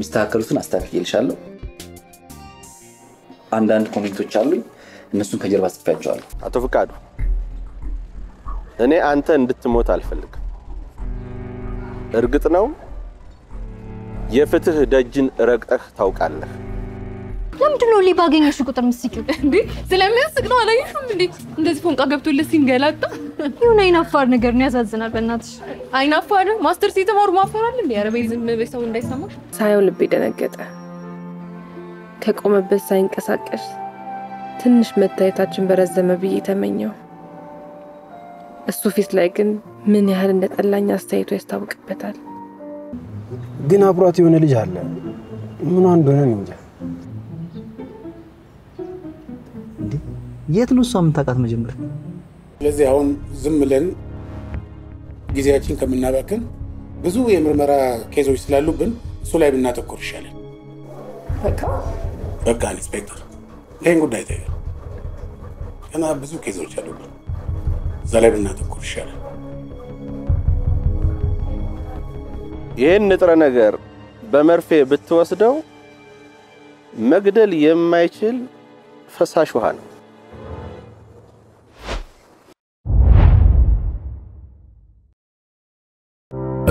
ሚስተካከሉትን አስተካክልልሻለሁ አንዳንድ ኮሜንቶች አሉ እነሱን ከጀርባ ጽፌያቸዋለሁ አቶ ፍቃዱ እኔ አንተ እንድትሞት አልፈልግም እርግጥ ነው የፍትህ ደጅን ረግጠህ ታውቃለህ ለምንድነው ሊባገኝሽ ቁጥር ምስኪው እንዴ ስለሚያስቅ ነው አላየሽም እንዴ እንደዚህ ፎንቃ ገብቶልሽ ሲንገላጣ ይሁን አይናፋር ነገር ነው ያሳዝናል በእናትሽ አይናፋር ማስተር ሲተማሩ ማፈራል እንዴ አረበይ ዝም በሰው እንዳይሰማ ሳይው ልብ ደነገጠ ከቆመበት ሳይንቀሳቀስ ትንሽ መታየታችን በረዘመ ብዬ ተመኘው እሱ ፊት ላይ ግን ምን ያህል እንደጠላኝ አስተያየቱ ያስታውቅበታል ግን አብሯት የሆነ ልጅ አለ ምን እንደሆነ ነው እንጂ እንዴ የት ነው እሷ የምታውቃት መጀመሪያ ስለዚህ አሁን ዝም ብለን ጊዜያችን ከምናባክን ብዙ የምርመራ ኬዞች ስላሉብን እሱ ላይ ብናተኮር ይሻላል በቃ ኢንስፔክተር ይሄን ጉዳይ ታየ እና ብዙ ኬዞች አሉብን እዛ ላይ ብናተኮር ይሻላል ይሄን ንጥረ ነገር በመርፌ ብትወስደው መግደል የማይችል ፈሳሽ ውሃ ነው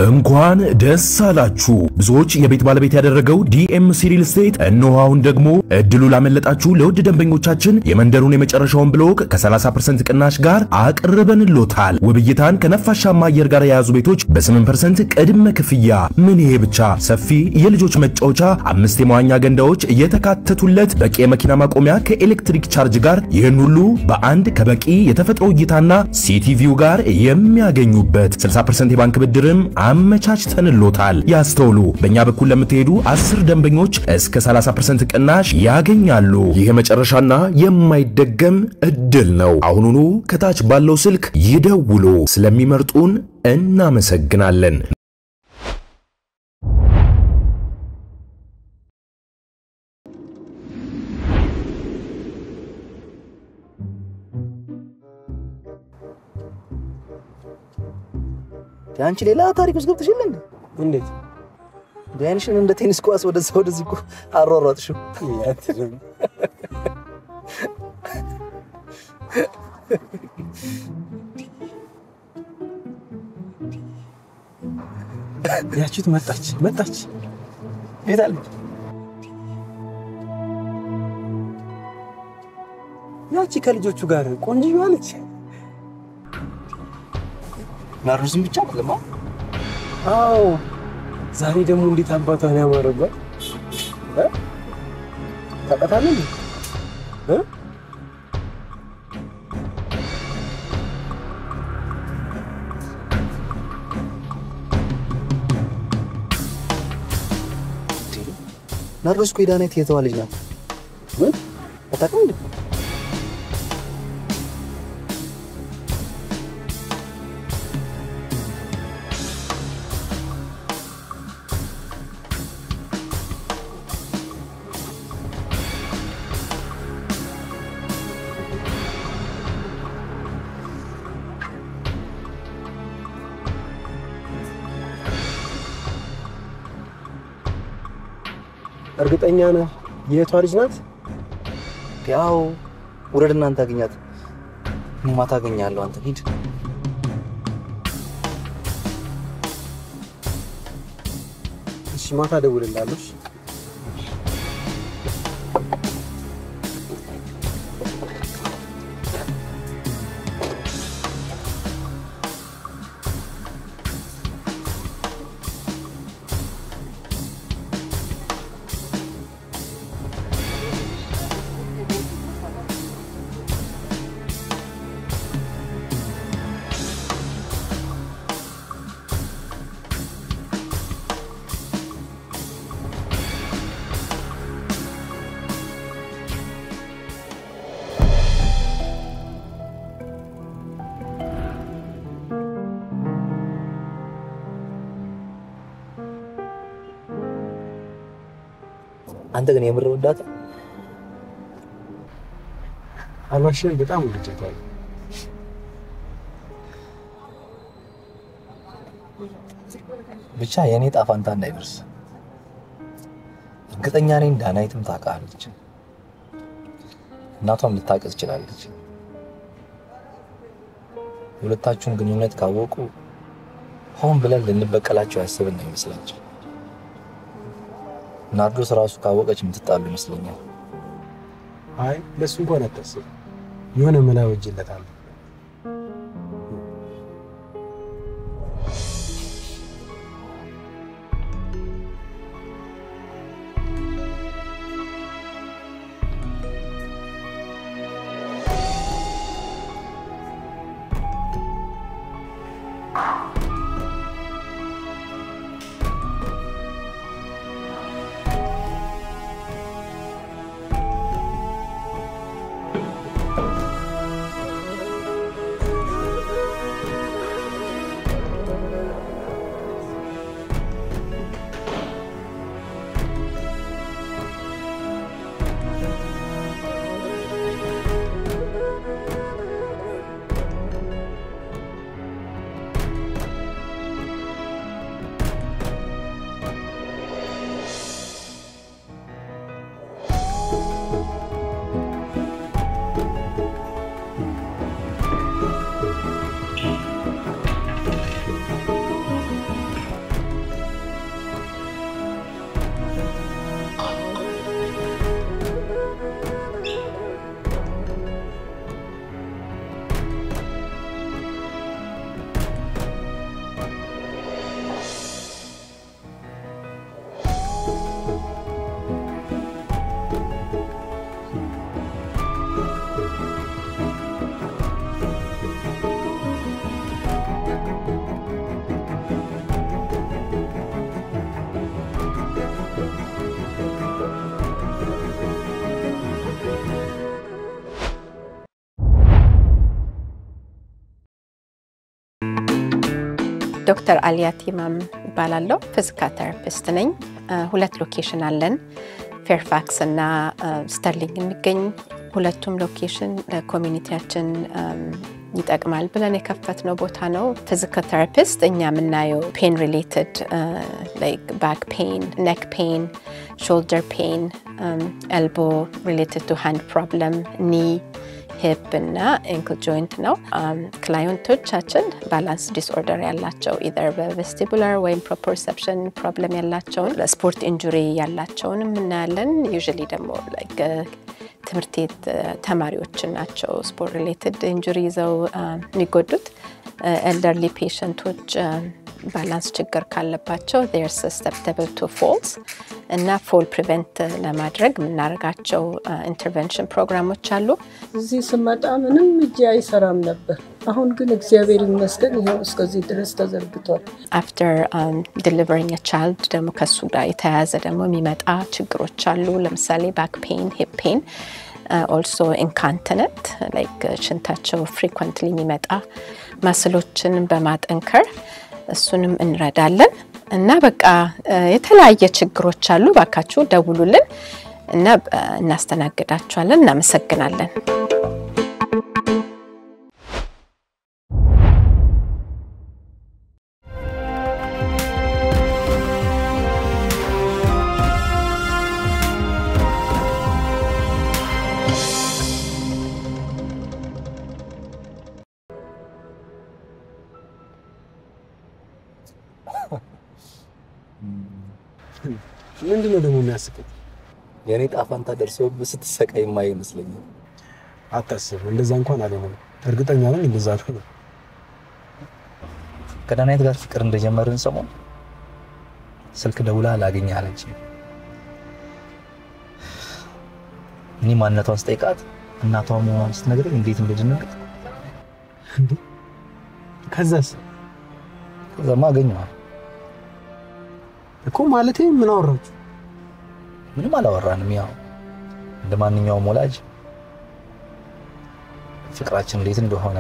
እንኳን ደስ አላችሁ ብዙዎች የቤት ባለቤት ያደረገው ዲኤምሲ ሪል ስቴት እነሆ አሁን ደግሞ እድሉ ላመለጣችሁ ለውድ ደንበኞቻችን የመንደሩን የመጨረሻውን ብሎክ ከ30% ቅናሽ ጋር አቅርበንሎታል ውብይታን ከነፋሻማ አየር ጋር የያዙ ቤቶች በ8% ቅድመ ክፍያ ምን ይሄ ብቻ ሰፊ የልጆች መጫወቻ 5 የመዋኛ ገንዳዎች የተካተቱለት በቂ የመኪና ማቆሚያ ከኤሌክትሪክ ቻርጅ ጋር ይህን ሁሉ በአንድ ከበቂ የተፈጥሮ እይታና ሲቲቪው ጋር የሚያገኙበት 60% የባንክ ብድርም አመቻችተንሎታል ያስተውሉ በእኛ በኩል ለምትሄዱ 10 ደንበኞች እስከ 30% ቅናሽ ያገኛሉ ይሄ መጨረሻና የማይደገም እድል ነው አሁኑኑ ከታች ባለው ስልክ ይደውሉ ስለሚመርጡን እናመሰግናለን አንቺ ሌላ ታሪክ ውስጥ ገብተሽል እንዴ እንዴት ዳንሽን እንደ ቴኒስ ኳስ ወደዚህ እኮ አሯሯጥሽው ያትም ያቺት መጣች ይታል ያቺ ከልጆቹ ጋር ቆንጆ አለች ናርዙም ብቻ አይደለም አዎ ዛሬ ደግሞ እንዴት አባቷን ያማረባት ታቀታለህ ናርዙስ ኮይዳነት የተዋለች ናት አታውቅም እንዴ እርግጠኛ ነህ የቷ ልጅ ናት ያው ወረድና አንተ አገኛት ማታ አገኛለሁ አንተ ሂድ እሺ ማታ ደውልልሃለሁ አንተ ግን የምር ወዳት አልዋሽም በጣም ወድጃታለሁ ብቻ የኔ ጣፋንታ እንዳይደርስ እርግጠኛ ነኝ ዳናይትም ታውቃለች እናቷም ልታውቅ ትችላለች ሁለታችሁም ግንኙነት ካወቁ ሆን ብለን ልንበቀላቸው ያስብን ነው ይመስላችሁ ናርዶስ ራሱ ካወቀች ምትጣሉ ይመስለኛል አይ ለሱ እንኳን አታስብ የሆነ መላ ወጅለታል ዶክተር አሊያት ኢማም ይባላልው ፊዚካል ቴራፒስት ነኝ ሁለት ሎኬሽን አለን ፌርፋክስ እና ስተርሊንግ የሚገኝ ሁለቱም ሎኬሽን ለኮሚኒቲያችን ይጠቅማል ብለን የከፈትነው ቦታ ነው ፊዚካል ቴራፒስት እኛ ምናየው ፔን ሪሌትድ ላይክ ባክ ፔን ኔክ ፔን ሾልደር ፔን ኤልቦ ሪሌትድ ቱ ሃንድ ፕሮብለም ኒ hip እና ankle joint ነው ክላይንቶቻችን ባላንስ ዲስኦርደር ያላቸው either vestibular ወይ proprioception problem ያላቸው ለስፖርት ኢንጁሪ ያላቸውን እናያለን usually ደግሞ like ትምህርት ተማሪዎች ናቸው sport related injury ይዘው የሚጎዱት elderly patientዎች balance ችግር ካለባቸው they are susceptible to falls እና fall prevent ለማድረግ ምናረጋቸው intervention ፕሮግራሞች አሉ እዚህ ስመጣ ምንም እጄ አይሰራም ነበር አሁን ግን እግዚአብሔር ይመስገን ይሄው እስከዚህ ድረስ ተዘርግቷል after delivering a child ደግሞ ከሱ ጋር የተያያዘ ደግሞ የሚመጣ ችግሮች አሉ ለምሳሌ back pain hip pain also incontinent like ሽንታቸው frequently የሚመጣ ማስሎችን በማጠንከር እሱንም እንረዳለን እና በቃ የተለያየ ችግሮች አሉ ባካችሁ ደውሉልን እና እናስተናግዳችኋለን እናመሰግናለን ምንድነው ደግሞ የሚያስቀኝ የኔ ጣፋንታ ደርሶ ስትሰቃይ ማይ ይመስለኛል አታስብ እንደዛ እንኳን አልሆነም እርግጠኛ ነኝ እንደዛ አልሆነም ከዳናይት ጋር ፍቅር እንደጀመርን ሰሞን ስልክ ደውላ ላገኛ አለች እኔ ማንነቷን ስጠይቃት እናቷ መሆኗን ስትነግረኝ እንዴት እንደደነገጥኩ ከዛማ አገኘኋት እኮ ማለቴ ምን አወራችሁ ምንም አላወራንም ያው እንደማንኛውም ወላጅ ፍቅራችን እንዴት እንደሆነ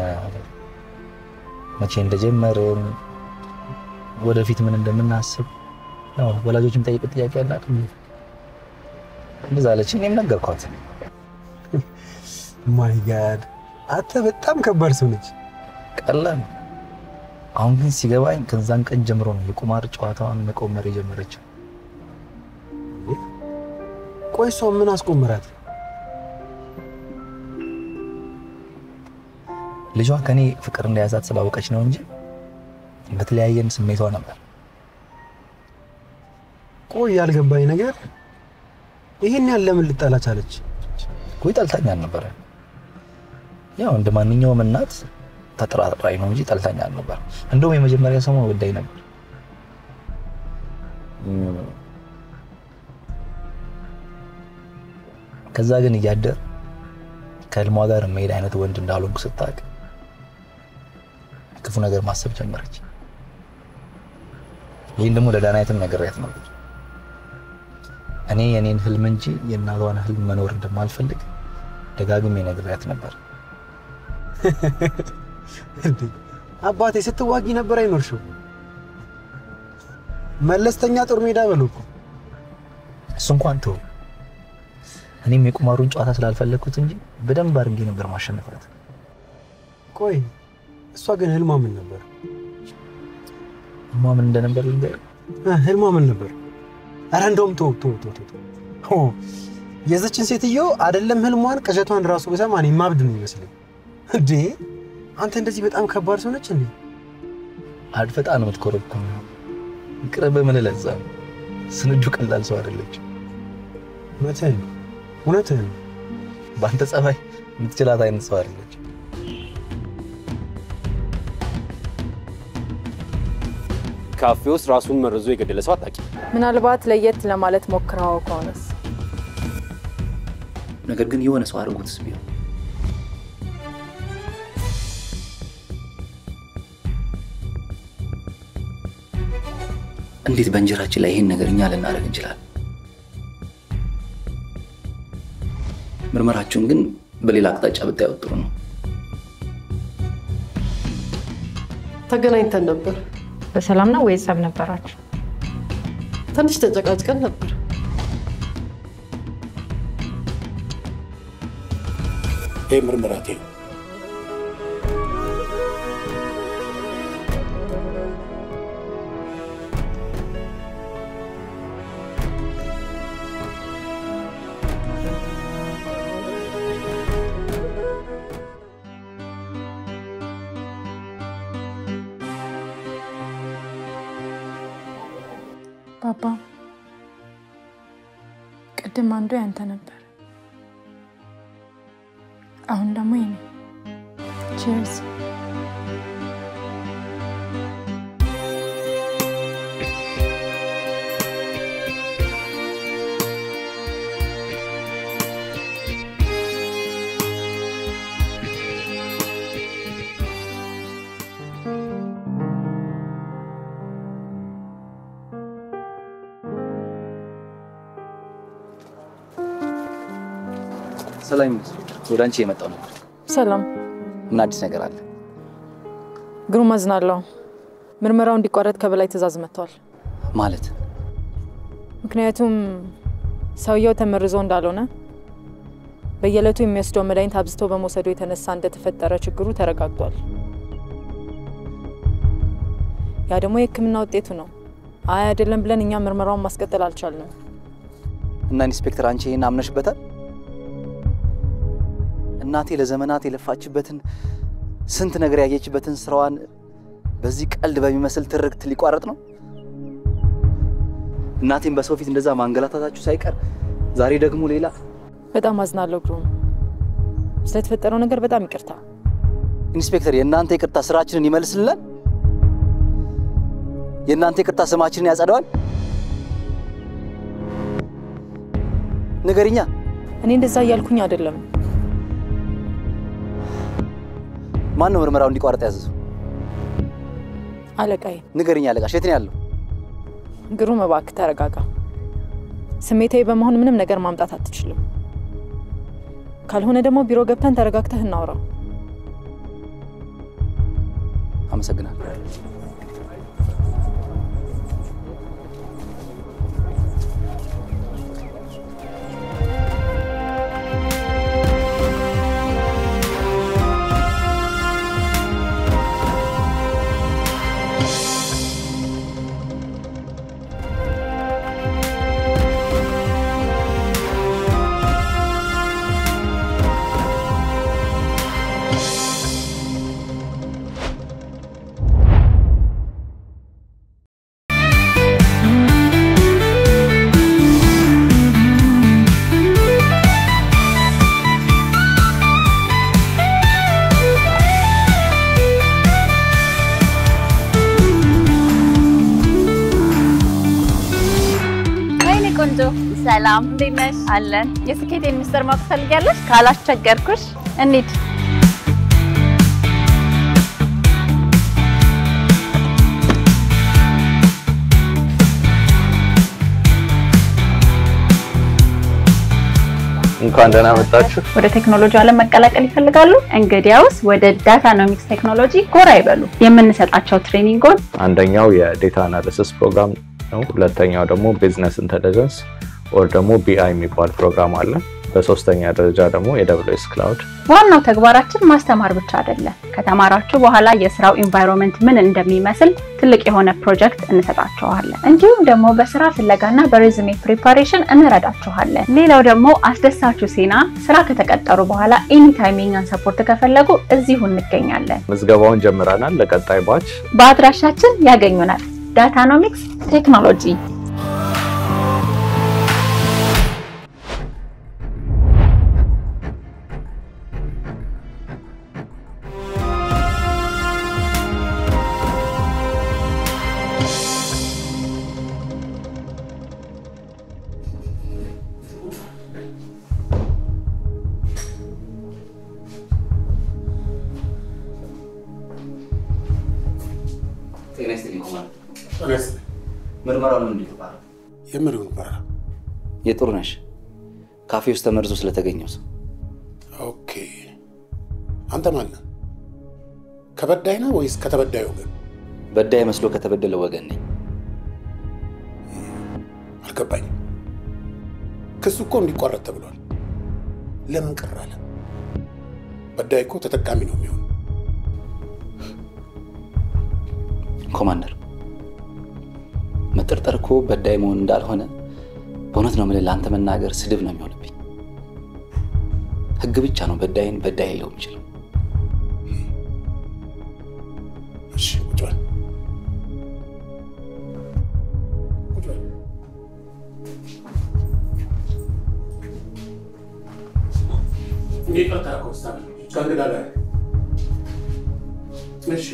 መቼ እንደጀመርን ወደፊት ምን እንደምናስብ ያው ወላጆችም ጠይቅ ጥያቄ አላት እንደዛ አለች እኔም ነገርኳት ማይ ጋድ አተ በጣም ከባድ ሰው ነች ቀላል አሁን ግን ሲገባኝ ከዛን ቀን ጀምሮ ነው የቁማር ጨዋታውን መቆመር የጀመረችው ቆይ እሷ ምን አስቆመራት? ልጇ ከኔ ፍቅር እንደያዛት ስላወቀች ነው እንጂ በተለያየን ስሜቷ ነበር። ቆይ ያልገባኝ ነገር ይሄን ያህል ለምን ልጠላ ቻለች? ቆይ ጠልታኛ ነበር። ያው እንደ ማንኛውም እናት ተጠራጣሪ ነው እንጂ ጠልታኛ ነበር። እንደውም የመጀመሪያ ሰሞን ወዳይ ነበር። ከዛ ግን እያደር ከልሟ ጋር መሄድ አይነት ወንድ እንዳልሆንኩ ስታውቅ ክፉ ነገር ማሰብ ጀመረች። ይሄን ደግሞ ለዳናይትም ነግሬያት ነበር። እኔ የኔን ህልም እንጂ የእናቷን ህልም መኖር እንደማልፈልግ ደጋግሜ ነግሬያት ነበር። አባቴ ስትዋጊ ነበር አይኖርሽው? መለስተኛ ጦር ሜዳ በሉኩ። እሱ እንኳን ተው። እኔም የቁማሩን ጨዋታ ስላልፈለኩት እንጂ በደንብ አድርጌ ነበር ማሸነፍላት። ቆይ እሷ ግን ህልሟ ምን ነበር? ህልሟ ምን እንደነበር ልንገር? ህልሟ ምን ነበር? አረ እንደውም ተው የዘችን ሴትዮ አይደለም ህልሟን ቅዠቷን ራሱ በሰማ እኔ ማብድ ነው ይመስለኝ። እንዴ አንተ እንደዚህ በጣም ከባድ ሰው ነች እንዴ? አድፈጣ ነው የምትኮረኩም። ይቅርብ ምን ለዛ ስንዱ ቀላል ሰው አይደለች። መቼም እውነትህን በአንተ ጸባይ የምትችላት አይነት ሰው አይደለች። ካፌ ውስጥ ራሱን መርዞ የገደለ ሰው አጣቂ። ምናልባት ለየት ለማለት ሞክራው ከሆነስ? ነገር ግን የሆነ ሰው አድርጎትስ ቢሆን? እንዴት በእንጀራችን ላይ ይሄን ነገር እኛ ልናደርግ እንችላለን? ምርመራችሁን ግን በሌላ አቅጣጫ ብታዩት ጥሩ ነው። ተገናኝተን ነበር። በሰላም ነው ወይስ ጸብ ነበራችሁ? ትንሽ ተጨቃጭቀን ነበር። ይሄ ምርመራቴ ባባ ቅድም አንዱ ያንተ ነበር፣ አሁን ደግሞ የኔ። ቺርስ። ሰላም ወደ አንቺ የመጣው ነው። ሰላም። ምን አዲስ ነገር አለ? ግሩም አዝናለሁ። ምርመራው እንዲቋረጥ ከበላይ ትዕዛዝ መጥቷል። ማለት? ምክንያቱም ሰውየው ተመርዞ እንዳልሆነ በየለቱ የሚወስደው መድኃኒት አብዝቶ በመውሰዱ የተነሳ እንደተፈጠረ ችግሩ ተረጋግጧል። ያ ደግሞ የሕክምና ውጤቱ ነው። አይ አይደለም ብለን እኛ ምርመራውን ማስቀጠል አልቻልንም። እና ኢንስፔክተር አንቺ ይሄን አምነሽበታል? እናቴ ለዘመናት የለፋችበትን ስንት ነገር ያየችበትን ስራዋን በዚህ ቀልድ በሚመስል ትርክት ሊቋረጥ ነው? እናቴን በሰው ፊት እንደዛ ማንገላታታችሁ ሳይቀር ዛሬ ደግሞ ሌላ። በጣም አዝናለሁ ግሩም። ስለተፈጠረው ነገር በጣም ይቅርታ። ኢንስፔክተር የእናንተ ይቅርታ ስራችንን ይመልስልናል? የእናንተ ይቅርታ ስማችንን ያጸዳዋል? ንገሪኛ። እኔ እንደዛ እያልኩኝ አይደለም። ማን ነው ምርመራው እንዲቋረጥ ያዘዘው? አለቃዬ። ንገሪኛ አለቃሽ የት ነው ያለው? ግሩም እባክህ ተረጋጋ። ስሜታዊ በመሆን ምንም ነገር ማምጣት አትችልም። ካልሆነ ደግሞ ቢሮ ገብተን ተረጋግተህ እናውራ። አመሰግናለሁ። ቆንጆ ሰላም እንዴት ነሽ? አለን። የስኬቴን ሚስጥር ማወቅ ትፈልጊያለሽ? ካላስቸገርኩሽ እንሂድ። እንኳን ደህና መጣችሁ። ወደ ቴክኖሎጂ ዓለም መቀላቀል ይፈልጋሉ? እንግዲያውስ ወደ ዳታኖሚክስ ቴክኖሎጂ ጎራ ይበሉ። የምንሰጣቸው ትሬኒንጎች አንደኛው የዴታ አናሊሲስ ፕሮግራም ነው። ሁለተኛው ደግሞ ቢዝነስ ኢንተለጀንስ ኦር ደግሞ ቢአይ የሚባል ፕሮግራም አለ። በሶስተኛ ደረጃ ደግሞ AWS ክላውድ። ዋናው ተግባራችን ማስተማር ብቻ አይደለም። ከተማራችሁ በኋላ የስራው ኢንቫይሮንመንት ምን እንደሚመስል ትልቅ የሆነ ፕሮጀክት እንሰጣችኋለን። እንዲሁም ደግሞ በስራ ፍለጋና በሬዝሜ ፕሪፓሬሽን እንረዳችኋለን። ሌላው ደግሞ አስደሳቹ ዜና ስራ ከተቀጠሩ በኋላ ኤኒ ታይም የኛን ሰፖርት ከፈለጉ እዚሁ እንገኛለን። ምዝገባውን ጀምረናል። ለቀጣይ ባች በአድራሻችን ያገኙናል። ዳታኖሚክስ ቴክኖሎጂ። ምርመራው ምን ይባላል? የምርመራ የጥሩነሽ ካፌ ውስጥ ተመርዞ ስለተገኘው ሰው። ኦኬ አንተ ማን ነህ? ከበዳይ ነህ ወይስ ከተበዳዩ ወገን? በዳይ መስሎ ከተበደለ ወገን ነኝ። አልገባኝም። ክሱ እኮ እንዲቋረጥ ተብሏል። ለምን ቅር አለ? በዳይ እኮ ተጠቃሚ ነው የሚሆነው። ኮማንደር መጠርጠር እኮ በዳይ መሆን እንዳልሆነ በእውነት ነው የምልህ። ለአንተ መናገር ስድብ ነው የሚሆንብኝ። ህግ ብቻ ነው በዳይን በዳይ ሊለው የሚችለው። እሺ ቁጭ በል ቁጭ በል። እንዴት ፈታ ኮስታ ከእንግዳ ጋር እሺ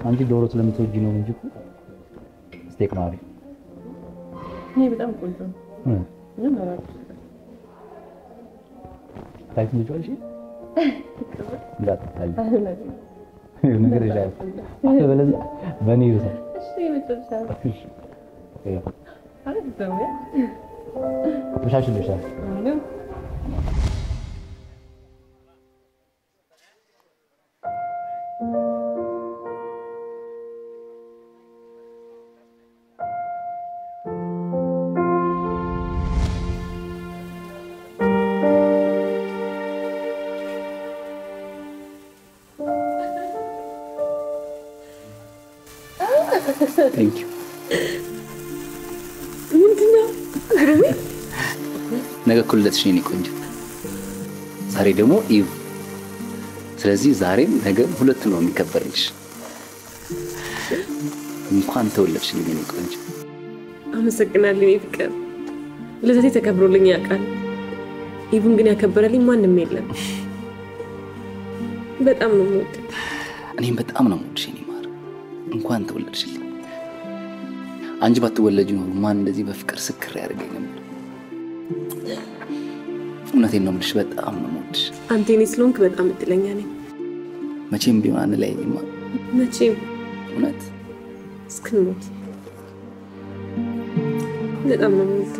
አንቺ ዶሮ ስለምትወጂ ነው እንጂ ስቴክ ነው አይደል? እኔ በጣም ቆንጆ ነው። ምን አላውቅም። ታይት ልጅ ወልሽ እንዳትታይ ነገር ይላል አለበለዚ በኔ ይዘ እሺ መጨረሻ እሺ አረግ ደውያ ብቻሽልሻል Thank you. ምንድነው? ነገ ኩለትሽ ነኝ ቆንጆ። ዛሬ ደግሞ ኢቭ ስለዚህ ዛሬም ነገም ሁለት ነው የሚከበርልሽ እንኳን ተወለድሽልኝ የኔ ቆንጆ አመሰግናለሁ የኔ ፍቅር ለዚህ ተከብሮልኝ ያውቃል ይሁን ግን ያከበረልኝ ማንንም የለም በጣም ነው የምወድ እኔም በጣም ነው የምወድሽ የኔ ማር እንኳን ተወለድሽልኝ አንቺ ባትወለጂ ነው ማን እንደዚህ በፍቅር ስክር ያደርገኝ ነበር እውነቴን ነው የምልሽ በጣም ነው የምወድሽ አንተ እኔ ስለሆንክ በጣም እድለኛ ነኝ መቼም ቢሆን አንለያይማ መቼም እውነት እስክንሞት በጣም ነው የምወድ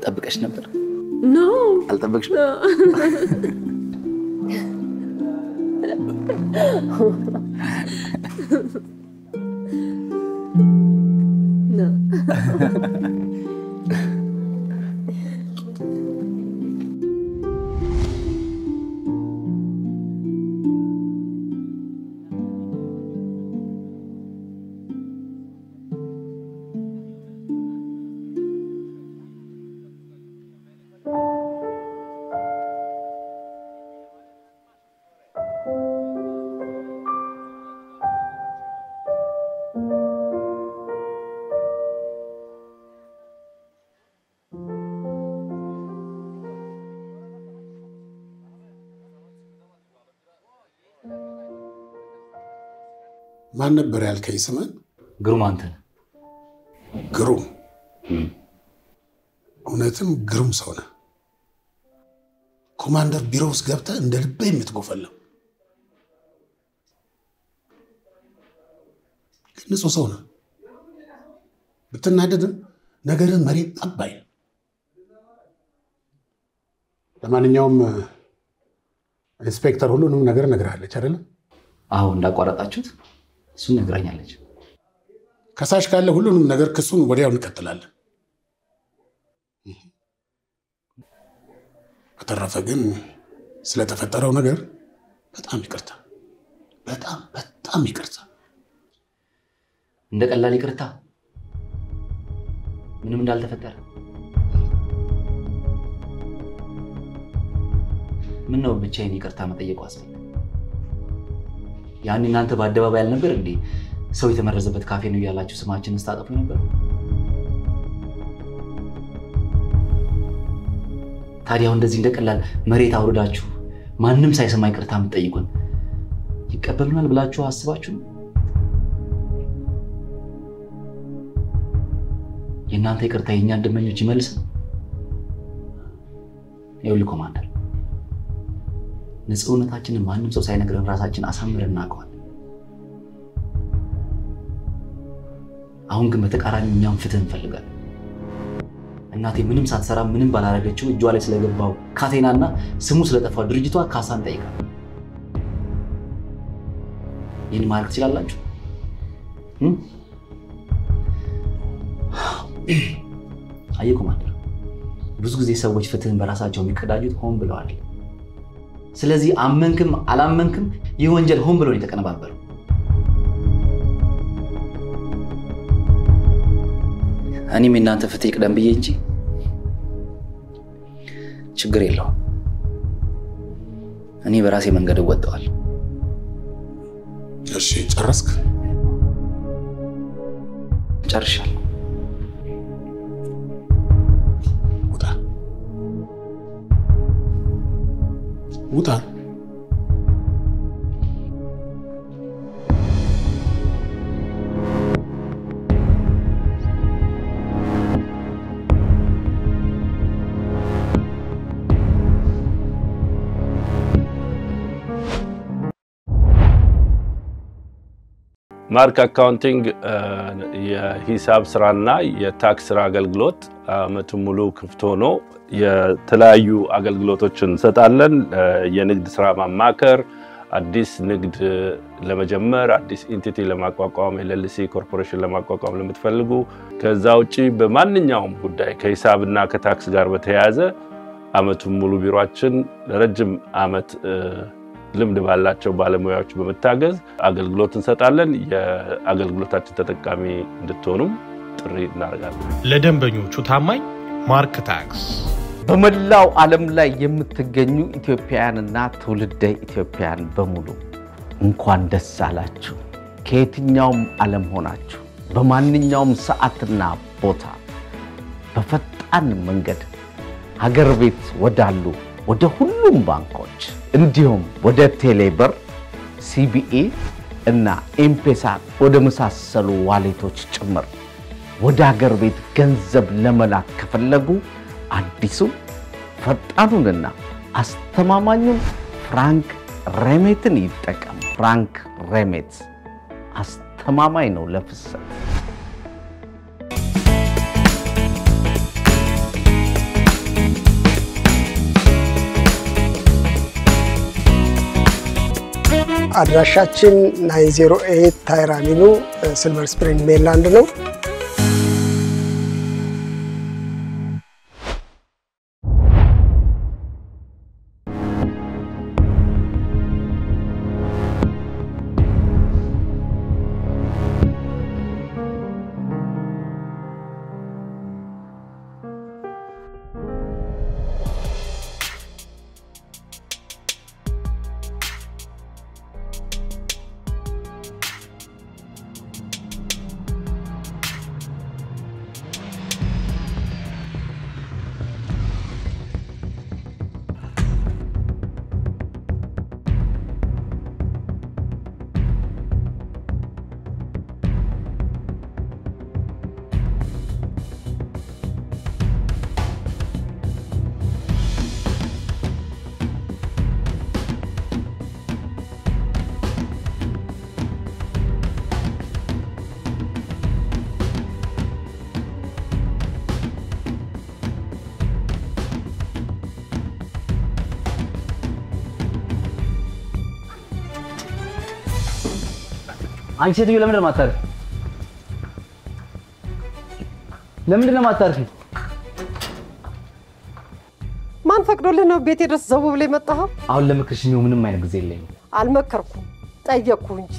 ጠብቀሽ ነበር ኖ አልጠበቅሽም No. ማን ነበር ያልከኝ ስምን? ግሩም አንተ ግሩም እውነትም ግሩም ሰው ነህ። ኮማንደር ቢሮ ውስጥ ገብተህ እንደ ልብ የምትጎፈለው ግን ንጹህ ሰው ነህ። ብትናደድም ነገርን መሬት ጠባይ። ለማንኛውም ኢንስፔክተር ሁሉንም ነገር ነግራለች አይደል? አዎ እንዳቋረጣችሁት እሱን ነግራኛለች። ከሳሽ ካለ ሁሉንም ነገር ክሱን ወዲያው እንቀጥላለን። በተረፈ ግን ስለተፈጠረው ነገር በጣም ይቅርታ፣ በጣም ይቅርታ። እንደ ቀላል ይቅርታ ምንም እንዳልተፈጠረ ምን ነው ብቻዬን ይቅርታ መጠየቁ አስፈለገ? ያኔ እናንተ በአደባባይ አልነበር እንዴ ሰው የተመረዘበት ካፌ ነው ያላችሁ ስማችንን ስታጠፉ ነበር? ታዲያ እንደዚህ እንደቀላል መሬት አውርዳችሁ ማንንም ሳይሰማ ይቅርታ የምትጠይቁን ይቀበሉናል ብላችሁ አስባችሁ? የእናንተ ይቅርታ የእኛን ደመኞች ይመልስ? ይኸውልህ ኮማንደር ንጹህነታችንን ማንም ሰው ሳይነግረን ራሳችን አሳምረን እናውቀዋለን። አሁን ግን በተቃራኒ እኛም ፍትህ እንፈልጋለን። እናቴ ምንም ሳትሰራ ምንም ባላረገችው እጇ ላይ ስለገባው ካቴናና ስሙ ስለጠፋው ድርጅቷ ካሳን ጠይቃለች። ይህን ማድረግ ትችላላችሁ? አየህ ኮማንደር ብዙ ጊዜ ሰዎች ፍትህን በራሳቸው የሚቀዳጁት ሆን ብለው አይደል? ስለዚህ አመንክም አላመንክም ይህ ወንጀል ሆን ብሎ ነው የተቀነባበረው። እኔም እናንተ ፍትህ ይቅደም ብዬ እንጂ ችግር የለውም። እኔ በራሴ መንገድ እወጣዋለሁ። እሺ ጨረስክ? ጨርሻለሁ። ውጣ። ማርክ አካውንቲንግ የሂሳብ ስራና የታክስ ስራ አገልግሎት አመቱን ሙሉ ክፍት ሆኖ የተለያዩ አገልግሎቶችን እንሰጣለን። የንግድ ስራ ማማከር፣ አዲስ ንግድ ለመጀመር፣ አዲስ ኢንቲቲ ለማቋቋም፣ ኤልኤልሲ ኮርፖሬሽን ለማቋቋም ለምትፈልጉ፣ ከዛ ውጪ በማንኛውም ጉዳይ ከሂሳብና ከታክስ ጋር በተያያዘ አመቱን ሙሉ ቢሮአችን ለረጅም አመት ልምድ ባላቸው ባለሙያዎች በመታገዝ አገልግሎት እንሰጣለን። የአገልግሎታችን ተጠቃሚ እንድትሆኑም ጥሪ እናደርጋለን። ለደንበኞቹ ታማኝ ማርክ ታክስ በመላው ዓለም ላይ የምትገኙ ኢትዮጵያውያንና ትውልደ ኢትዮጵያውያን በሙሉ እንኳን ደስ አላችሁ። ከየትኛውም ዓለም ሆናችሁ በማንኛውም ሰዓትና ቦታ በፈጣን መንገድ ሀገር ቤት ወዳሉ ወደ ሁሉም ባንኮች እንዲሁም ወደ ቴሌብር፣ ሲቢኢ እና ኤምፔሳ ወደ መሳሰሉ ዋሌቶች ጭምር ወደ ሀገር ቤት ገንዘብ ለመላክ ከፈለጉ አዲሱ ፈጣኑንና አስተማማኙን ፍራንክ ሬሜትን ይጠቀሙ። ፍራንክ ሬሜት አስተማማኝ ነው ለፍሰት። አድራሻችን 908 ታይር አቬኑ ሲልቨር ስፕሪንግ ሜሪላንድ ነው። አንቺ ሴትዮ ለምን ማታርፊ? ለምን ማታርፊ? ማን ፈቅዶልህ ነው ቤቴ ድረስ ዘው ብለህ መጣኸው? አሁን ለምክርሽኝ ምንም አይነት ጊዜ የለኝም። አልመከርኩም፣ ጠየቅኩ እንጂ።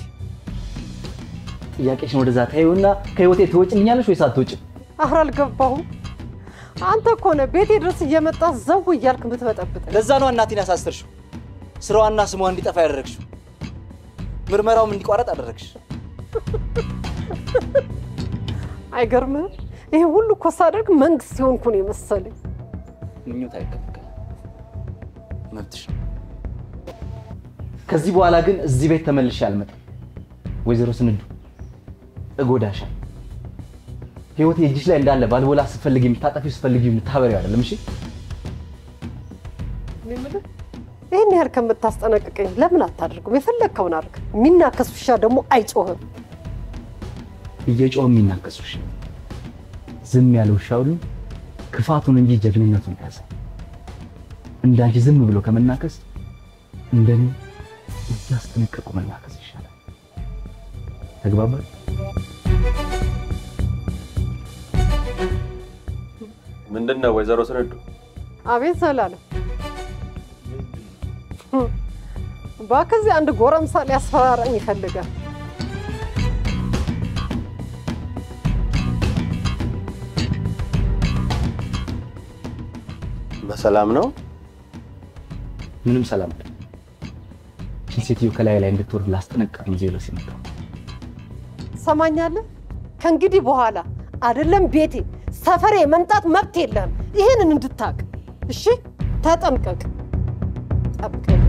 ጥያቄሽን ወደዛ ታዩና ከህይወቴ ትወጪልኛለሽ ወይስ አትወጪም? ኧረ አልገባሁም። አንተ እኮ ነህ ቤቴ ድረስ እየመጣህ ዘው እያልክ የምትበጠብጠኝ። ለዛ ነው እናቴን ያሳሰርሽው፣ ስራዋና ስሟ እንዲጠፋ ያደረግሽው፣ ምርመራውም እንዲቋረጥ አደረግሽ። አይገርምህም? ይሄ ሁሉ እኮ ሳደርግ መንግስት ሲሆንኩ ነው የመሰለኝ። ምኞት አይከለከልም፣ መብትሽ ነው። ከዚህ በኋላ ግን እዚህ ቤት ተመልሼ አልመጣም። ወይዘሮ ስንዱ እጎዳሻል። ህይወቴ እጅሽ ላይ እንዳለ ባልቦላ ስትፈልጊ የምታጠፊው ስትፈልጊ የምታበሪው አይደለም። እሺ ይሄን ያህል ከምታስጠነቅቀኝ ለምን አታደርጉም? የፈለግከውን አድርግ። የሚናከስ ውሻ ደግሞ አይጮህም። እየጮህ የሚናከስ ውሻ ዝም ያለ ውሻ ሁሉ ክፋቱን እንጂ ጀግንነቱን ያዘ። እንዳንቺ ዝም ብሎ ከመናከስ እንደኔ እያስጠነቀቁ መናከስ ይሻላል። ተግባባል? ምንድነው ወይዘሮ ስንዱ? አቤት ዘላለም። ባከዚህ አንድ ጎረምሳ ሊያስፈራራኝ ይፈልጋል። በሰላም ነው? ምንም ሰላም አይደለም። ሴትዮ ከላይ ላይ እንድትወርድ ላስጠነቅቅ ነው ዜሎ ሲመጣው። ሰማኛለህ? ከእንግዲህ በኋላ አይደለም ቤቴ ሰፈሬ መምጣት መብት የለም። ይሄንን እንድታቅ እሺ? ተጠንቀቅ። ጠብቀኝ።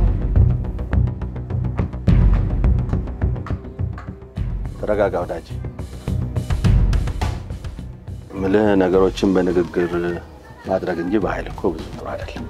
ተረጋጋ ወዳጅ። ምልህ ነገሮችን በንግግር ማድረግ እንጂ በኃይል እኮ ብዙ ጥሩ አይደለም።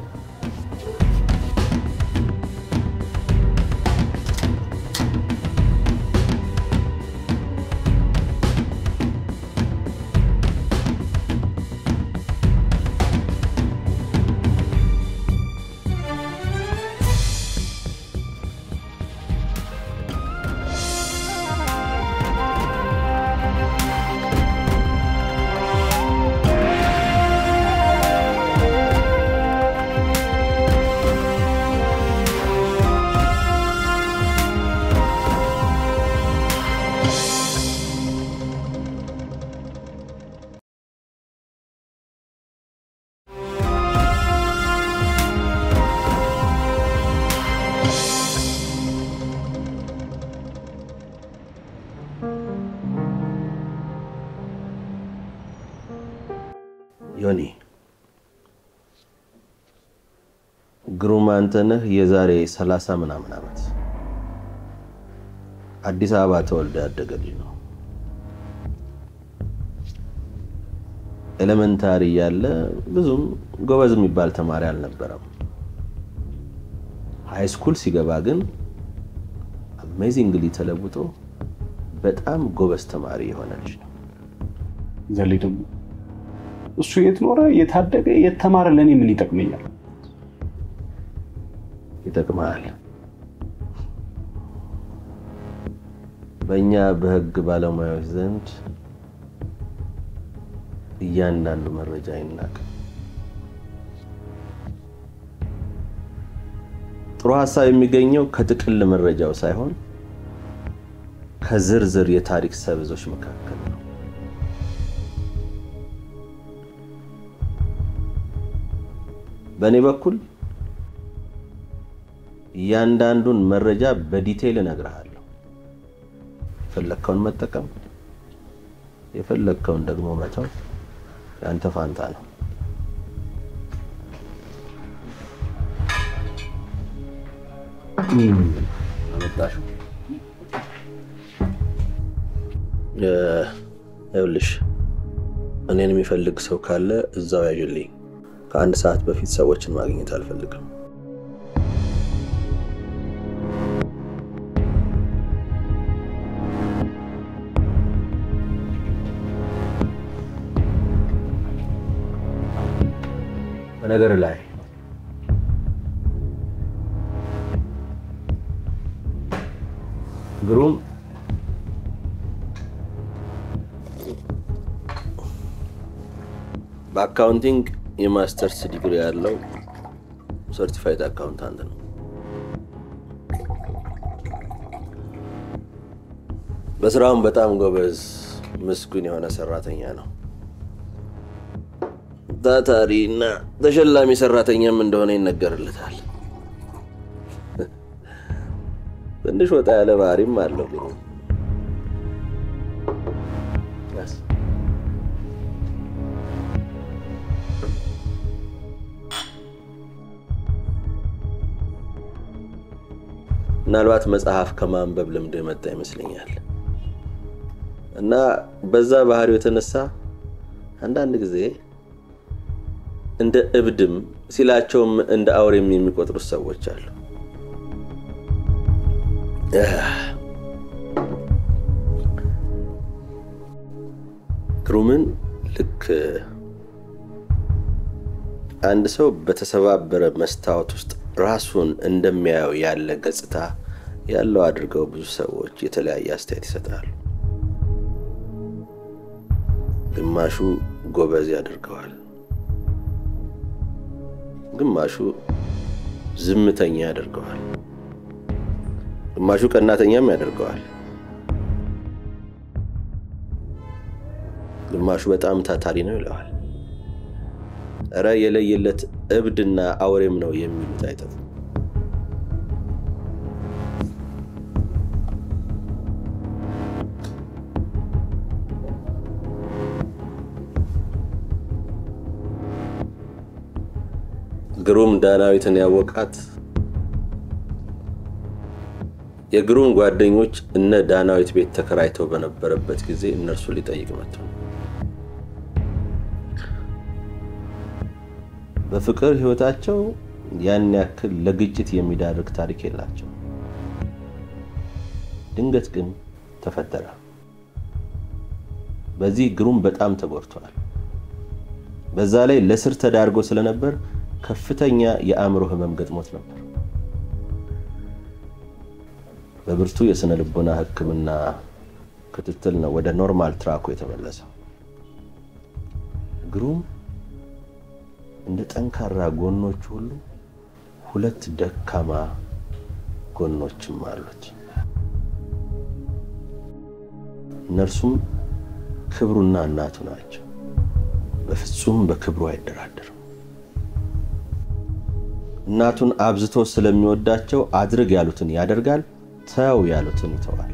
አንተነህ የዛሬ 30 ምናምን ዓመት አዲስ አበባ ተወልዶ ያደገ ልጅ ነው። ኤሌመንታሪ ያለ ብዙም ጎበዝ የሚባል ተማሪ አልነበረም። ሃይ ስኩል ሲገባ ግን አሜዚንግሊ ተለውጦ በጣም ጎበዝ ተማሪ የሆነ ልጅ ነው። ዘሌ ደግሞ እሱ የት ኖረ የታደገ የተማረ ለኔ ምን ይጠቅመኛል? ይጠቅማል። በእኛ በህግ ባለሙያዎች ዘንድ እያንዳንዱ መረጃ ይናቅ። ጥሩ ሐሳብ የሚገኘው ከጥቅል መረጃው ሳይሆን ከዝርዝር የታሪክ ሰበዞች መካከል ነው። በእኔ በኩል እያንዳንዱን መረጃ በዲቴይል እነግርሃለሁ። የፈለከውን መጠቀም የፈለከውን ደግሞ መተው ያንተ ፋንታ ነው። አመጣሽ ይኸውልሽ እኔን የሚፈልግ ሰው ካለ እዛው ያጅልኝ። ከአንድ ሰዓት በፊት ሰዎችን ማግኘት አልፈልግም። በነገር ላይ ግሩም በአካውንቲንግ የማስተርስ ዲግሪ ያለው ሰርቲፋይድ አካውንታንት ነው። በስራውም በጣም ጎበዝ ምስጉን የሆነ ሰራተኛ ነው። ታታሪና ተሸላሚ ሰራተኛም እንደሆነ ይነገርለታል። ትንሽ ወጣ ያለ ባህሪም አለው ግን ምናልባት መጽሐፍ ከማንበብ ልምድ የመጣ ይመስለኛል እና በዛ ባህሪው የተነሳ አንዳንድ ጊዜ እንደ እብድም ሲላቸውም እንደ አውሬም የሚቆጥሩ ሰዎች አሉ። ግሩምን ልክ አንድ ሰው በተሰባበረ መስታወት ውስጥ ራሱን እንደሚያየው ያለ ገጽታ ያለው አድርገው ብዙ ሰዎች የተለያየ አስተያየት ይሰጣሉ። ግማሹ ጎበዝ ያደርገዋል፣ ግማሹ ዝምተኛ ያደርገዋል፣ ግማሹ ቀናተኛም ያደርገዋል፣ ግማሹ በጣም ታታሪ ነው ይለዋል። እረ የለየለት እብድና አውሬም ነው የሚሉት አይጠፉም። ግሩም ዳናዊትን ያወቃት የግሩም ጓደኞች እነ ዳናዊት ቤት ተከራይተው በነበረበት ጊዜ እነርሱ ሊጠይቅ መጥቶ በፍቅር ህይወታቸው ያን ያክል ለግጭት የሚዳርግ ታሪክ የላቸው። ድንገት ግን ተፈጠረ። በዚህ ግሩም በጣም ተጎድቷል። በዛ ላይ ለስር ተዳርጎ ስለነበር ከፍተኛ የአእምሮ ህመም ገጥሞት ነበር። በብርቱ የስነ ልቦና ህክምና ክትትል ነው ወደ ኖርማል ትራኩ የተመለሰው። ግሩም እንደ ጠንካራ ጎኖች ሁሉ ሁለት ደካማ ጎኖችም አሉት። እነርሱም ክብሩና እናቱ ናቸው። በፍጹም በክብሩ አይደራደርም። እናቱን አብዝቶ ስለሚወዳቸው አድርግ ያሉትን ያደርጋል፣ ተው ያሉትን ይተዋል።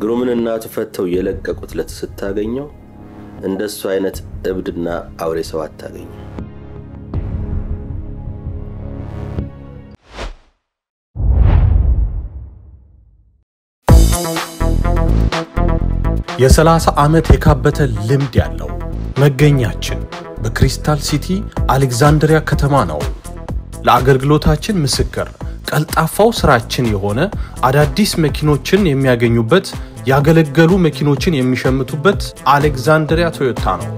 ግሩምን እናቱ ፈተው የለቀቁት ለተስታገኘው እንደሱ አይነት እብድና አውሬ ሰው አታገኘ። የ30 ዓመት የካበተ ልምድ ያለው መገኛችን በክሪስታል ሲቲ አሌክዛንድሪያ ከተማ ነው። ለአገልግሎታችን ምስክር ቀልጣፋው ስራችን የሆነ አዳዲስ መኪኖችን የሚያገኙበት ያገለገሉ መኪኖችን የሚሸምቱበት አሌክዛንድሪያ ቶዮታ ነው።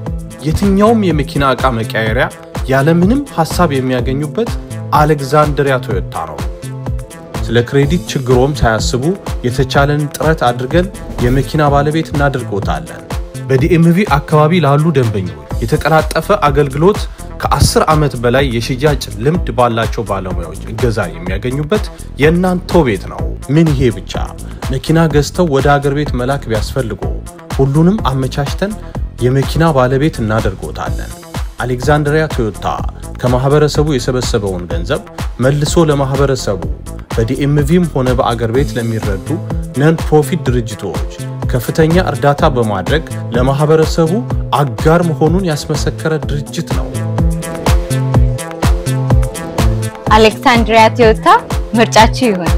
የትኛውም የመኪና ዕቃ መቀየሪያ ያለምንም ሐሳብ የሚያገኙበት አሌክዛንድሪያ ቶዮታ ነው። ስለ ክሬዲት ችግሮም ሳያስቡ የተቻለን ጥረት አድርገን የመኪና ባለቤት እናድርጎታለን። በዲኤምቪ አካባቢ ላሉ ደንበኞች የተቀላጠፈ አገልግሎት ከ10 ዓመት በላይ የሽያጭ ልምድ ባላቸው ባለሙያዎች እገዛ የሚያገኙበት የእናንተው ቤት ነው። ምን ይሄ ብቻ! መኪና ገዝተው ወደ አገር ቤት መላክ ቢያስፈልጉ ሁሉንም አመቻችተን የመኪና ባለቤት እናደርጎታለን። አሌክዛንድሪያ ቶዮታ ከማህበረሰቡ የሰበሰበውን ገንዘብ መልሶ ለማህበረሰቡ በዲኤምቪም ሆነ በአገር ቤት ለሚረዱ ነን ፕሮፊት ድርጅቶች ከፍተኛ እርዳታ በማድረግ ለማህበረሰቡ አጋር መሆኑን ያስመሰከረ ድርጅት ነው። አሌክሳንድሪያ ቶዮታ ምርጫችሁ ይሁን።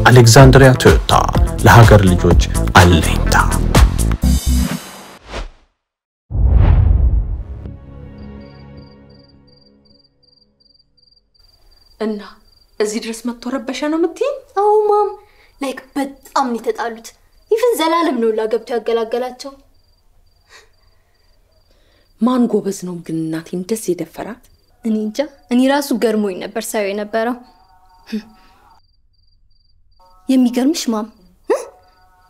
አሌክዛንድሪያ ቶዮታ ለሀገር ልጆች አለኝታ። እና እዚህ ድረስ መጥቶ ረበሻ ነው የምትይኝ? አዎ ማም፣ ላይክ በጣም ነው የተጣሉት። ኢቭን ዘላለም ነው ላገብቶ ያገላገላቸው። ማን ጎበዝ ነው ግን እናቴን እንደዚህ የደፈራት? እኔ እንጃ። እኔ ራሱ ገርሞኝ ነበር ሳይው የነበረው። የሚገርምሽ ማም፣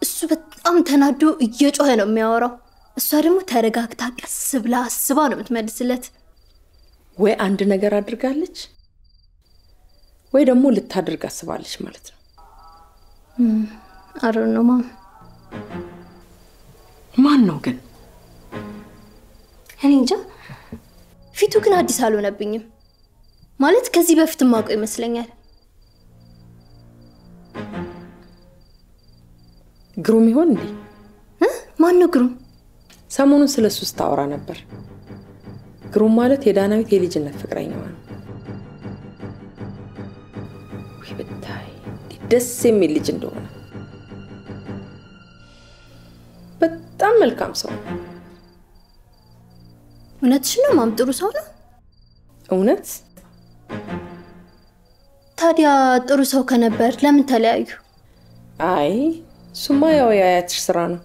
እሱ በጣም ተናዶ እየጮኸ ነው የሚያወራው። እሷ ደግሞ ተረጋግታ ቀስ ብላ አስባ ነው የምትመልስለት። ወይ አንድ ነገር አድርጋለች ወይ ደግሞ ልታደርግ አስባለች ማለት ነው። አረ ነው ማም። ማን ነው ግን? እኔ እንጃ። ፊቱ ግን አዲስ አልሆነብኝም። ማለት ከዚህ በፊት ማውቀው ይመስለኛል። ግሩም ይሆን እንዴ? ማን ነው ግሩም? ሰሞኑን ስለሱ ስታወራ ነበር። ግሩም ማለት የዳናዊት የልጅነት ፍቅረኛዋ ነው። ብታይ ደስ የሚል ልጅ እንደሆነ። በጣም መልካም ሰው። እውነትሽ ነው ማም? ጥሩ ሰው ነው? እውነት? ታዲያ ጥሩ ሰው ከነበር ለምን ተለያዩ? አይ ሱማ ያው ያያትሽ ስራ ነው።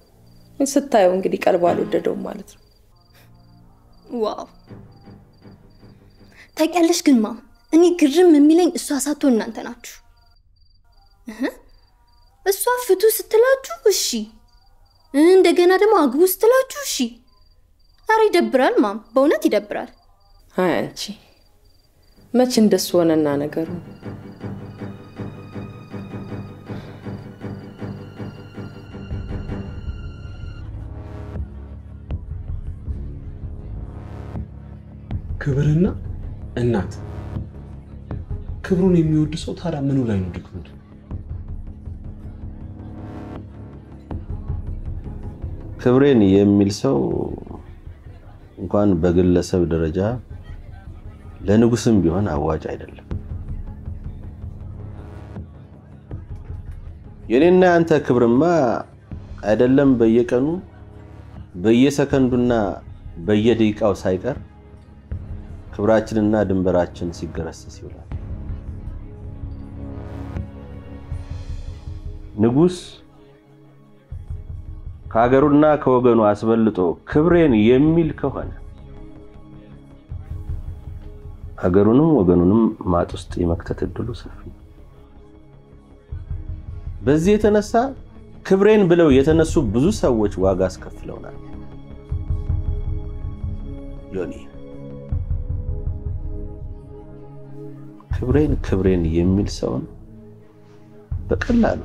ስታየው እንግዲህ ቀልብ አልወደደውም ማለት ነው። ዋው! ታውቂያለሽ ግን ማም፣ እኔ ግርም የሚለኝ እሷ ሳትሆን እናንተ ናችሁ። እሷ ፍቱ ስትላችሁ እሺ፣ እንደገና ደግሞ አግቡ ስትላችሁ እሺ። አረ ይደብራል ማም፣ በእውነት ይደብራል። አይ አንቺ መች እንደሱ ሆነና ነገሩ። ክብርና እናት ክብሩን የሚወድ ሰው ታዲያ ምኑ ላይ ነው ድክመቱ? ክብሬን የሚል ሰው እንኳን በግለሰብ ደረጃ ለንጉስም ቢሆን አዋጭ አይደለም። የኔና አንተ ክብርማ አይደለም በየቀኑ በየሰከንዱና በየደቂቃው ሳይቀር ክብራችንና ድንበራችን ሲገረሰስ ይውላል። ንጉስ ከሀገሩና ከወገኑ አስበልጦ ክብሬን የሚል ከሆነ ሀገሩንም ወገኑንም ማጥ ውስጥ የመክተት እድሉ ሰፊ ነው። በዚህ የተነሳ ክብሬን ብለው የተነሱ ብዙ ሰዎች ዋጋ አስከፍለውናል። ዮኒ ክብሬን የሚል ሰውን በቀላሉ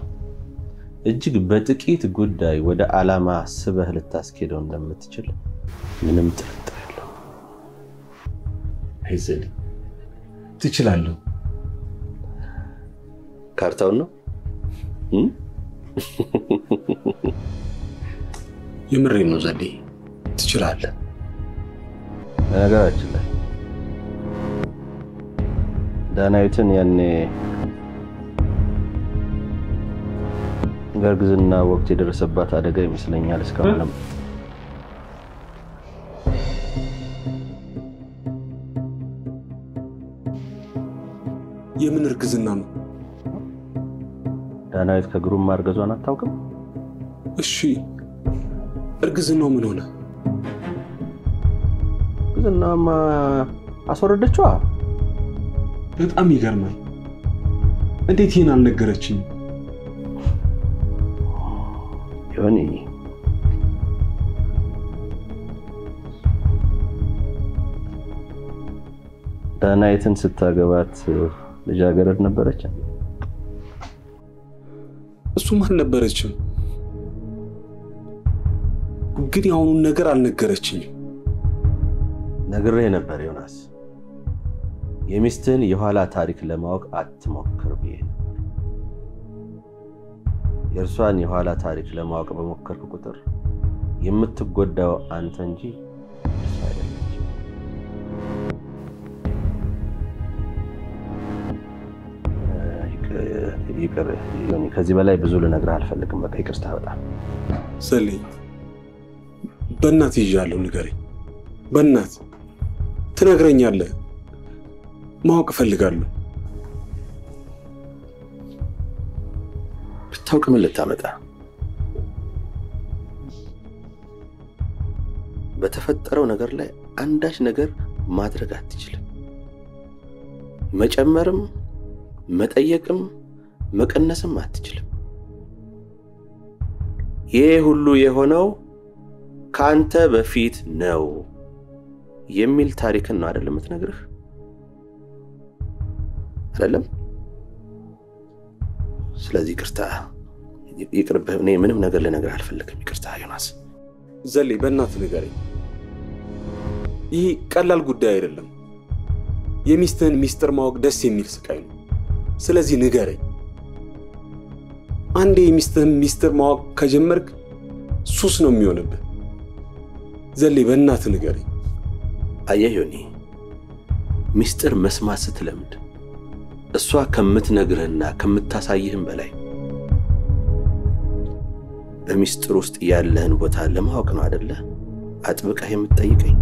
እጅግ በጥቂት ጉዳይ ወደ ዓላማ ስበህ ልታስኬደው እንደምትችል ምንም ጥርጥር የለውም። አይዘል ትችላለህ። ካርታውን ነው የምሬን ነው ዘዴ ትችላለህ። በነገራችን ላይ ዳናዊትን ያኔ በእርግዝና ወቅት የደረሰባት አደጋ ይመስለኛል እስካሁን የምን እርግዝና ነው? ዳናዊት ከግሩም ማርገዟን አታውቅም? እሺ እርግዝናው ምን ሆነ? እርግዝናማ አስወረደችዋ። በጣም ይገርማል። እንዴት ይሄን አልነገረችኝ? ዮኒ ዳናዊትን ስታገባት ልጃገረድ ነበረች? እሱም አልነበረችም። ግን ያሁኑን ነገር አልነገረችኝም። ነግሬህ ነበር ዮናስ። የሚስትህን የኋላ ታሪክ ለማወቅ አትሞክር ብዬ ነበር። የእርሷን የኋላ ታሪክ ለማወቅ በሞከርክ ቁጥር የምትጎዳው አንተ እንጂ እርሷ አይደለችም። ይቅር ዮኒ፣ ከዚህ በላይ ብዙ ልነግርህ አልፈልግም። በቃ ይቅርታ። በጣም ሰሌ፣ በእናት ይዣለሁ፣ ንገረኝ። በእናት ትነግረኛለህ። ማወቅ እፈልጋለሁ። ብታውቅ ምን ልታመጣ? በተፈጠረው ነገር ላይ አንዳች ነገር ማድረግ አትችልም። መጨመርም መጠየቅም መቀነስም አትችልም። ይሄ ሁሉ የሆነው ካንተ በፊት ነው የሚል ታሪክን ነው አይደለም የምትነግርህ? አይደለም? ስለዚህ ይቅርታ፣ ይቅርብህ። እኔ ምንም ነገር ልነግርህ አልፈልግም። ይቅርታ ዮናስ። ዘሌ፣ በእናትህ ንገረኝ። ይህ ቀላል ጉዳይ አይደለም። የሚስትህን ሚስጥር ማወቅ ደስ የሚል ስቃይ ነው። ስለዚህ ንገረኝ። አንዴ የሚስትህን ሚስጥር ማወቅ ከጀመርክ ሱስ ነው የሚሆንብህ። ዘሌ፣ በእናትህ ንገረኝ። አየህ ዮኒ፣ ሚስጥር መስማት ስትለምድ እሷ ከምትነግርህና ከምታሳይህም በላይ በሚስጥር ውስጥ ያለህን ቦታ ለማወቅ ነው አይደለ አጥብቀህ የምትጠይቀኝ?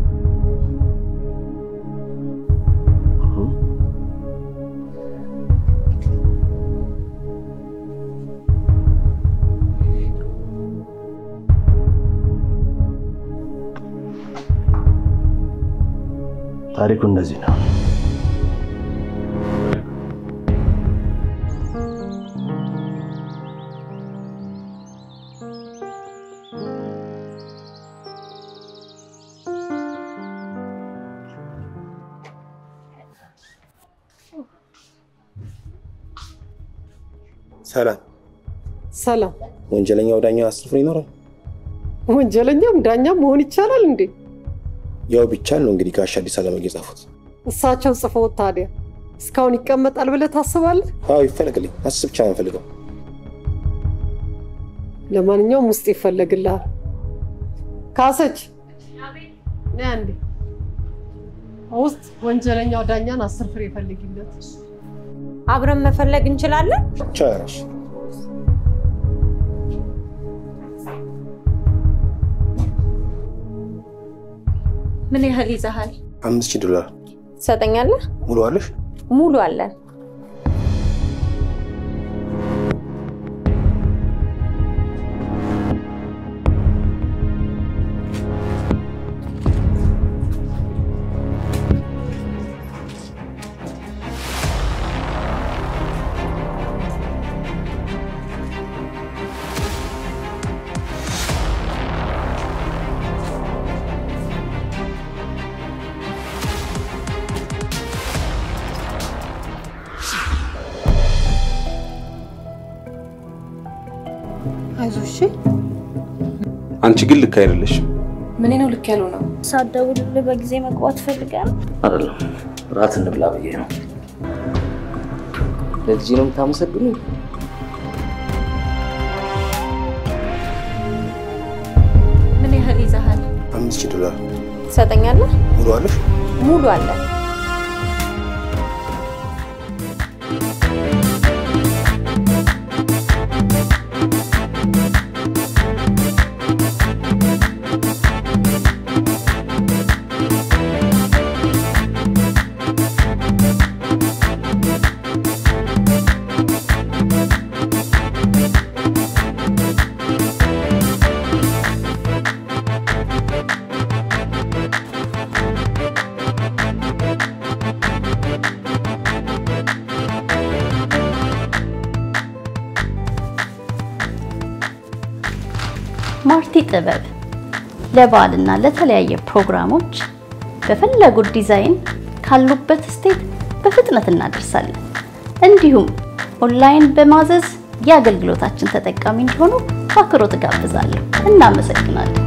ታሪኩ እንደዚህ ነው። ሰላም ሰላም። ወንጀለኛው ዳኛ 10 ፍሬ ይኖራል። ወንጀለኛም ዳኛም መሆን ይቻላል እንዴ? ያው ቢቻል ነው እንግዲህ ጋሽ አዲስ አለማየሁ የጻፉት። እሳቸው ጽፈውት ታዲያ እስካሁን ይቀመጣል ብለህ ታስባለህ? አዎ ይፈለግልኝ። አስብ ብቻ ነው ፈልገው። ለማንኛውም ውስጥ ይፈለግልሃል። ካሰች ነይ አንዴ ውስጥ ወንጀለኛው ዳኛን 10 ፍሬ ፈልጊለት። አብረን መፈለግ እንችላለን? ቻርሽ ምን ያህል ይዘሃል? $5000 ትሰጠኛለህ? ሙሉ አለሽ? ሙሉ አለን። አይዞሽ። አንቺ ግን ልክ አይደለሽም። ምን ነው ልክ ያለው ነው? ሳትደውልልህ በጊዜ መግባት ፈልገህ ነው? አይደለም፣ ራት እንብላ ብዬ ነው። ለዚህ ነው የምታመሰግኑኝ? ምን ያህል ይዘሃል? $5000 ትሰጠኛለህ? ሙሉ አለሽ? ሙሉ አለን። ጥበብ ለበዓልና ለተለያየ ፕሮግራሞች በፈለጉት ዲዛይን ካሉበት ስቴት በፍጥነት እናደርሳለን። እንዲሁም ኦንላይን በማዘዝ የአገልግሎታችን ተጠቃሚ እንዲሆኑ በአክብሮት ጋብዛለሁ። እናመሰግናለን።